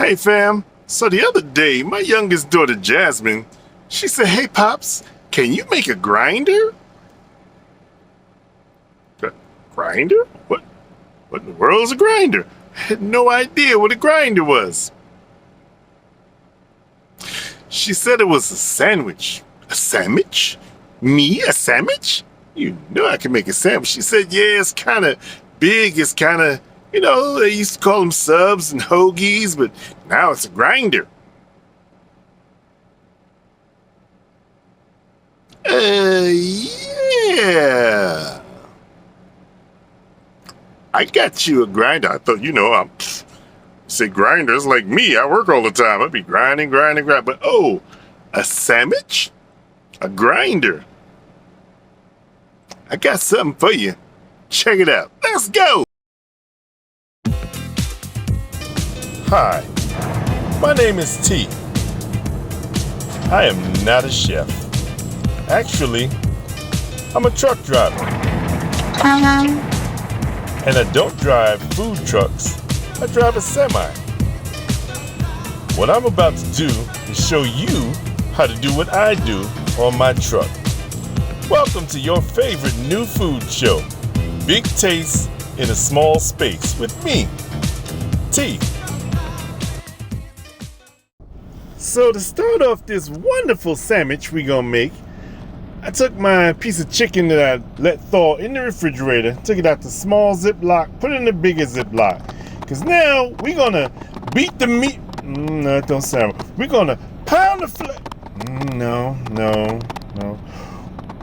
Hey fam, so the other day, my youngest daughter Jasmine, she said, "Hey Pops, can you make a grinder?" Grinder? What in the world is a grinder? I had no idea what a grinder was. She said it was a sandwich. A sandwich? Me, a sandwich? You know I can make a sandwich. She said, yeah, it's kind of big. It's kind of, they used to call them subs and hoagies, but now it's a grinder. Yeah. I got you a grinder. I thought, say grinders like me. I work all the time. I'd be grinding. But a sandwich? A grinder? I got something for you. Check it out. Let's go. Hi, my name is T. I am not a chef. Actually, I'm a truck driver. And I don't drive food trucks. I drive a semi. What I'm about to do is show you how to do what I do on my truck. Welcome to your favorite new food show, Big Taste in a Small Space with me, T. So to start off this wonderful sandwich we're gonna make, I took my piece of chicken that I let thaw in the refrigerator, took it out the small Ziploc, put it in the bigger Ziploc. Because now we're going to beat the meat. No, it don't sound right. We're going to pound the flesh. No.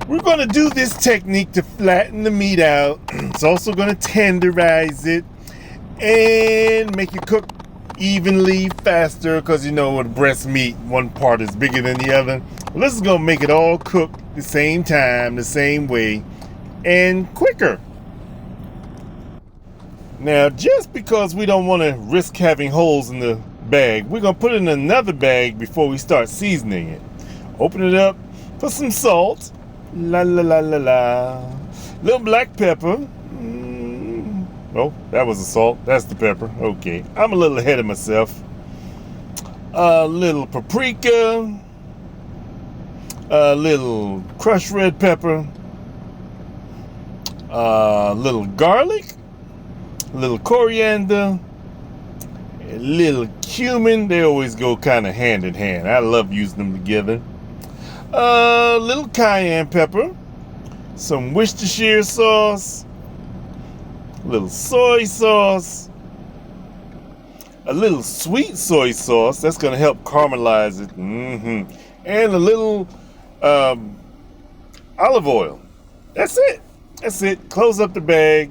We're going to do this technique to flatten the meat out. It's also going to tenderize it and make it cook evenly, faster, because with breast meat, one part is bigger than the other. Well, this is going to make it all cook the same time, the same way, and quicker. Now, just because we don't want to risk having holes in the bag, we're going to put it in another bag before we start seasoning it. Open it up, put some salt, little black pepper. Oh, that was the salt. That's the pepper. Okay, I'm a little ahead of myself. A little paprika. A little crushed red pepper, a little garlic, a little coriander, a little cumin. They always go kind of hand in hand. I love using them together. A little cayenne pepper, some Worcestershire sauce, a little soy sauce, a little sweet soy sauce. That's going to help caramelize it. And a little olive oil. That's it. Close up the bag,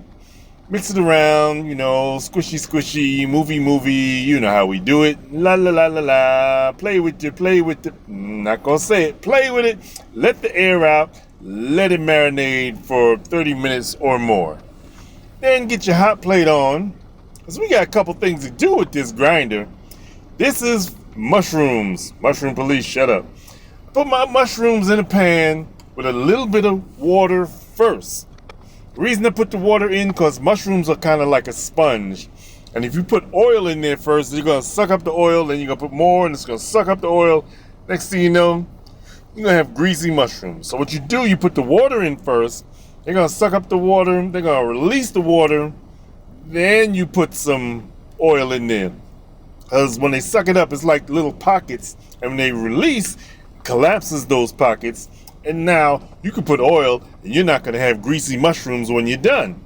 mix it around, squishy, movie. You know how we do it. La. Play with it. Not gonna say it. Play with it. Let the air out. Let it marinate for 30 minutes or more. Then get your hot plate on, because we got a couple things to do with this grinder. This is mushrooms. Mushroom police, shut up. Put my mushrooms in a pan with a little bit of water first. The reason I put the water in, because mushrooms are kind of like a sponge. And if you put oil in there first, you're going to suck up the oil, then you're going to put more, and it's going to suck up the oil. Next thing you know, you're going to have greasy mushrooms. So what you do, you put the water in first. They're going to suck up the water. They're going to release the water. Then you put some oil in there. Because when they suck it up, it's like little pockets. And when they release, collapses those pockets, and now you can put oil, and you're not going to have greasy mushrooms when you're done.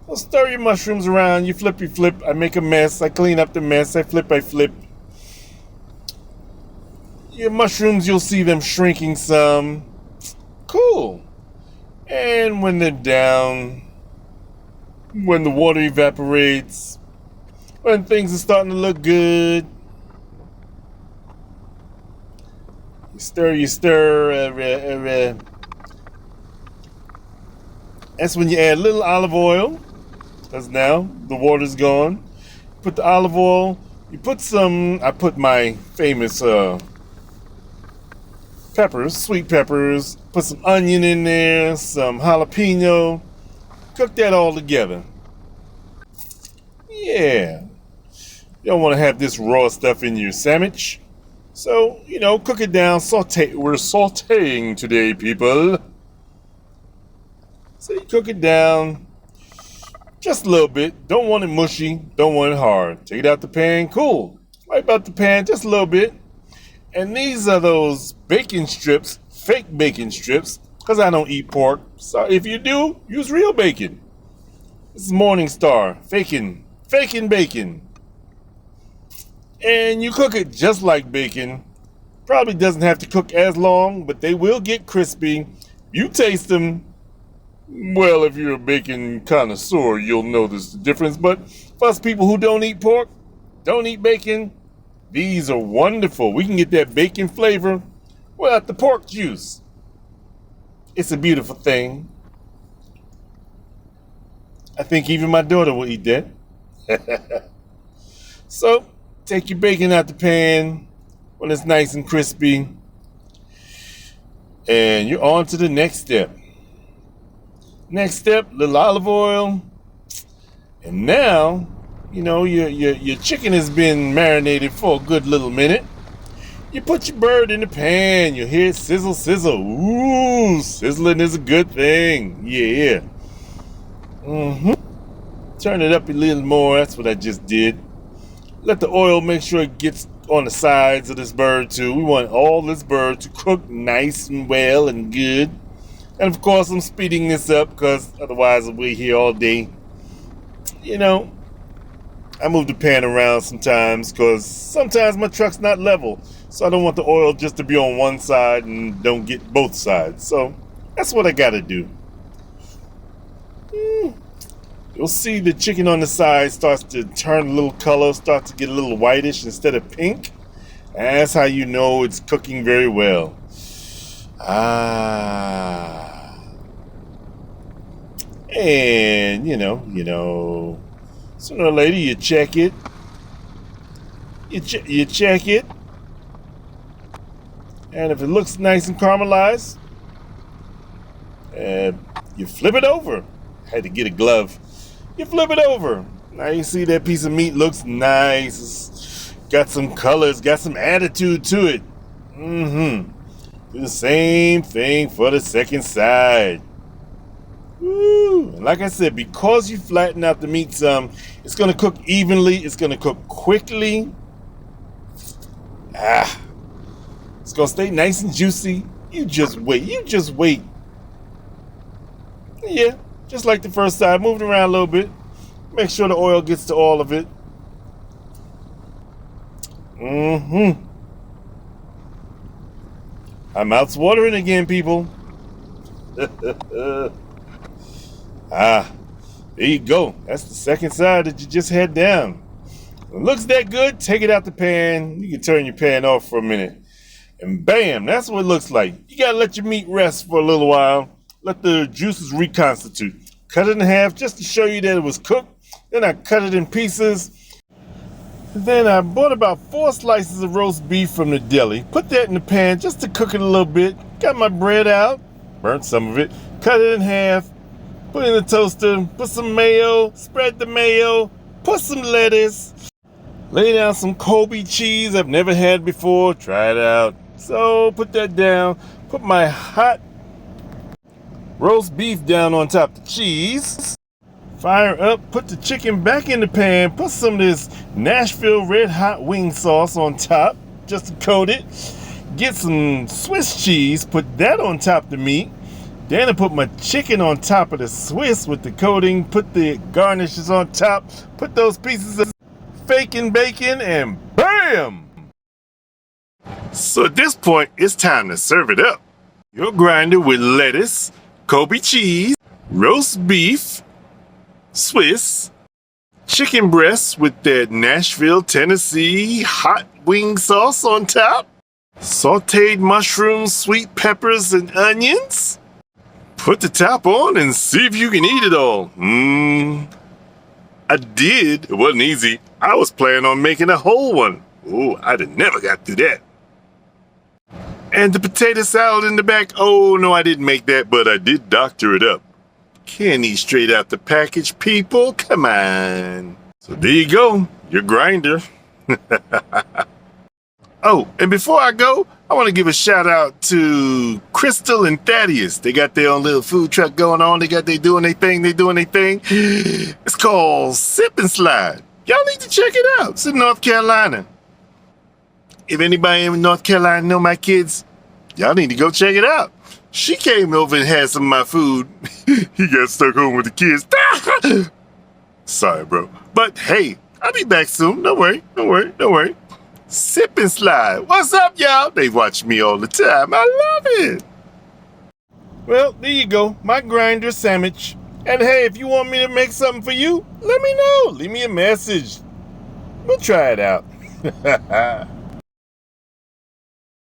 So stir your mushrooms around, you flip. I make a mess, I clean up the mess, I flip. Your mushrooms, you'll see them shrinking some. Cool. And when they're down, when the water evaporates, when things are starting to look good, you stir. That's when you add a little olive oil, because now the water's gone. Put the olive oil. You put I put my famous peppers, sweet peppers. Put some onion in there, some jalapeno. Cook that all together. Yeah. You don't want to have this raw stuff in your sandwich. So, cook it down, saute. We're sauteing today, people. So you cook it down just a little bit. Don't want it mushy, don't want it hard. Take it out the pan, cool. Wipe out the pan just a little bit. And these are those bacon strips, fake bacon strips, because I don't eat pork. So if you do, use real bacon. This is Morningstar, faking bacon. And you cook it just like bacon. Probably doesn't have to cook as long, but they will get crispy. You taste them. Well, if you're a bacon connoisseur, you'll notice the difference. But for us people who don't eat pork, don't eat bacon, these are wonderful. We can get that bacon flavor without the pork juice. It's a beautiful thing. I think even my daughter will eat that. So, take your bacon out the pan when it's nice and crispy. And you're on to the next step. Next step, little olive oil. And now, your chicken has been marinated for a good little minute. You put your bird in the pan. You hear it sizzle, sizzle. Ooh, sizzling is a good thing. Yeah. Turn it up a little more. That's what I just did. Let the oil make sure it gets on the sides of this bird too. We want all this bird to cook nice and well and good. And of course, I'm speeding this up because otherwise I'll be here all day. I move the pan around sometimes because sometimes my truck's not level. So I don't want the oil just to be on one side and don't get both sides. So that's what I gotta do. You'll see the chicken on the side starts to turn a little color, starts to get a little whitish instead of pink. That's how you know it's cooking very well. And sooner or later you check it. You check it. And if it looks nice and caramelized, you flip it over. I had to get a glove. You flip it over. Now you see that piece of meat looks nice. It's got some colors, got some attitude to it. Do the same thing for the second side. Woo. And like I said, because you flatten out the meat some, it's going to cook evenly. It's going to cook quickly. It's going to stay nice and juicy. You just wait. Yeah, just like the first side. Move it around a little bit. Make sure the oil gets to all of it. My mouth's watering again, people. There you go. That's the second side that you just had down. It looks that good, take it out the pan. You can turn your pan off for a minute. And bam, that's what it looks like. You gotta let your meat rest for a little while. Let the juices reconstitute. Cut it in half just to show you that it was cooked. Then I cut it in pieces. Then I bought about 4 slices of roast beef from the deli. Put that in the pan just to cook it a little bit. Got my bread out. Burnt some of it. Cut it in half. Put it in the toaster. Put some mayo. Spread the mayo. Put some lettuce. Lay down some Kobe cheese I've never had before. Try it out. So put that down. Put my hot roast beef down on top of the cheese. Fire up, put the chicken back in the pan, put some of this Nashville red hot wing sauce on top, just to coat it. Get some Swiss cheese, put that on top of the meat. Then I put my chicken on top of the Swiss with the coating, put the garnishes on top, put those pieces of faking bacon, and bam! So at this point, it's time to serve it up. Your grinder with lettuce, Kobe cheese, roast beef, Swiss, chicken breasts with that Nashville, Tennessee hot wing sauce on top, sauteed mushrooms, sweet peppers, and onions. Put the top on and see if you can eat it all. I did. It wasn't easy. I was planning on making a whole one. Oh, I'd have never got through that. And the potato salad in the back. Oh, no, I didn't make that, but I did doctor it up. Can't eat straight out the package, people. Come on. So there you go, your grinder. Oh, and before I go, I want to give a shout out to Crystal and Thaddeus. They got their own little food truck going on. They doing their thing. It's called Sip and Slide. Y'all need to check it out. It's in North Carolina. If anybody in North Carolina know my kids, y'all need to go check it out. She came over and had some of my food. He got stuck home with the kids. Sorry, bro. But hey, I'll be back soon. Don't worry. Sip and Slide. What's up, y'all? They watch me all the time. I love it. Well, there you go. My grinder sandwich. And hey, if you want me to make something for you, let me know. Leave me a message. We'll try it out.